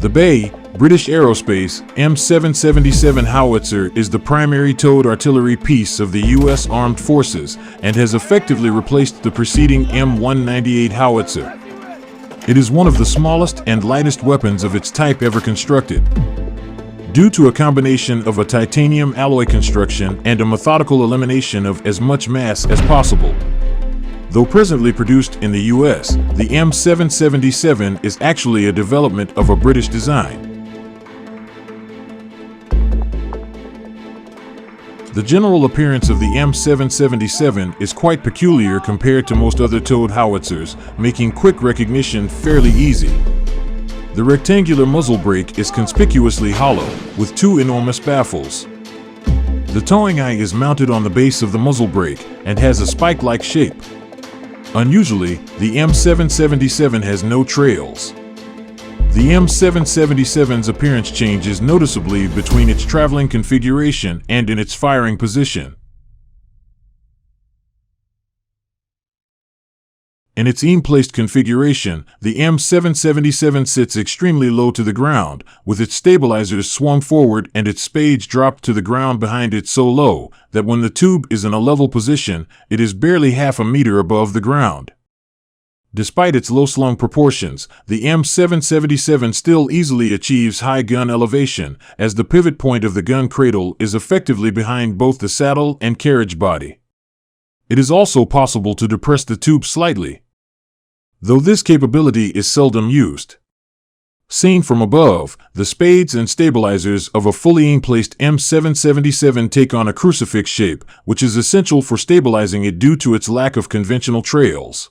The BAE, British Aerospace, M777 Howitzer is the primary towed artillery piece of the U.S. Armed Forces and has effectively replaced the preceding M198 Howitzer. It is one of the smallest and lightest weapons of its type ever constructed. Due to a combination of a titanium alloy construction and a methodical elimination of as much mass as possible. Though presently produced in the US, the M777 is actually a development of a British design. The general appearance of the M777 is quite peculiar compared to most other towed howitzers, making quick recognition fairly easy. The rectangular muzzle brake is conspicuously hollow, with two enormous baffles. The towing eye is mounted on the base of the muzzle brake and has a spike-like shape. Unusually, the M777 has no trails. The M777's appearance changes noticeably between its traveling configuration and in its firing position. In its M-placed configuration, the M777 sits extremely low to the ground, with its stabilizers swung forward and its spades dropped to the ground behind it so low that when the tube is in a level position, it is barely half a meter above the ground. Despite its low-slung proportions, the M777 still easily achieves high gun elevation, as the pivot point of the gun cradle is effectively behind both the saddle and carriage body. It is also possible to depress the tube slightly, though this capability is seldom used. Seen from above, the spades and stabilizers of a fully-emplaced M777 take on a crucifix shape, which is essential for stabilizing it due to its lack of conventional trails.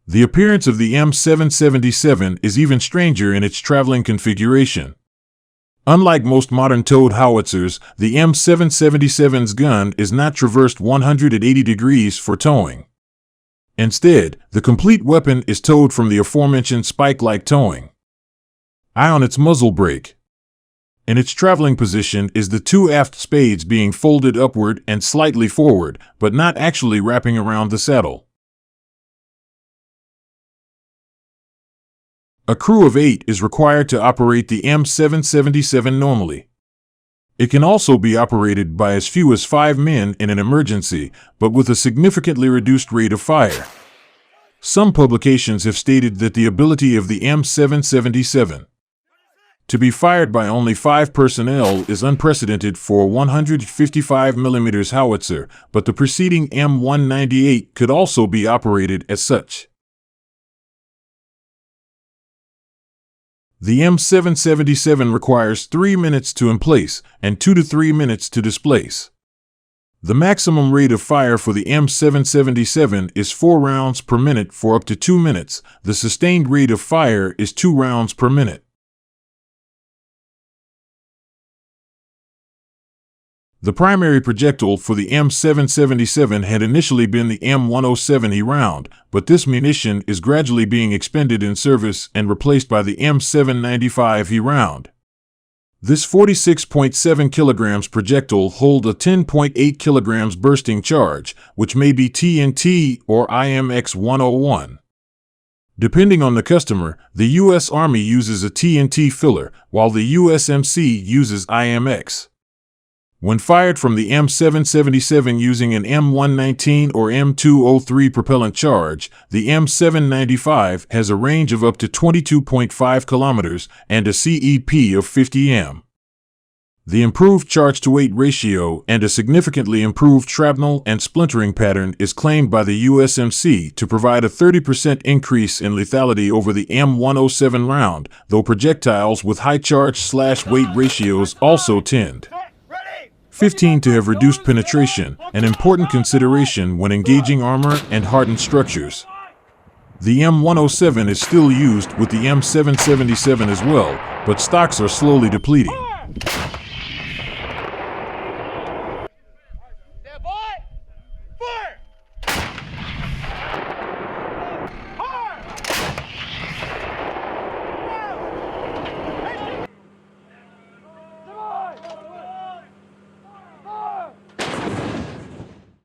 The appearance of the M777 is even stranger in its traveling configuration. Unlike most modern towed howitzers, the M777's gun is not traversed 180 degrees for towing. Instead, the complete weapon is towed from the aforementioned spike-like towing eye on its muzzle brake. In its traveling position is the two aft spades being folded upward and slightly forward, but not actually wrapping around the saddle. A crew of 8 is required to operate the M777 normally. It can also be operated by as few as 5 men in an emergency, but with a significantly reduced rate of fire. Some publications have stated that the ability of the M777 to be fired by only 5 personnel is unprecedented for a 155mm howitzer, but the preceding M198 could also be operated as such. The M777 requires 3 minutes to emplace and 2 to 3 minutes to displace. The maximum rate of fire for the M777 is 4 rounds per minute for up to 2 minutes. The sustained rate of fire is 2 rounds per minute. The primary projectile for the M777 had initially been the M107 round, but this munition is gradually being expended in service and replaced by the M795 round. This 46.7 kilograms projectile holds a 10.8 kilograms bursting charge, which may be TNT or IMX-101. Depending on the customer, the U.S. Army uses a TNT filler, while the USMC uses IMX. When fired from the M777 using an M119 or M203 propellant charge, the M795 has a range of up to 22.5 kilometers and a CEP of 50 m. The improved charge-to-weight ratio and a significantly improved shrapnel and splintering pattern is claimed by the USMC to provide a 30% increase in lethality over the M107 round, though projectiles with high charge/weight ratios also tend 15 to have reduced penetration, an important consideration when engaging armor and hardened structures. The M107 is still used with the M777 as well, but stocks are slowly depleting.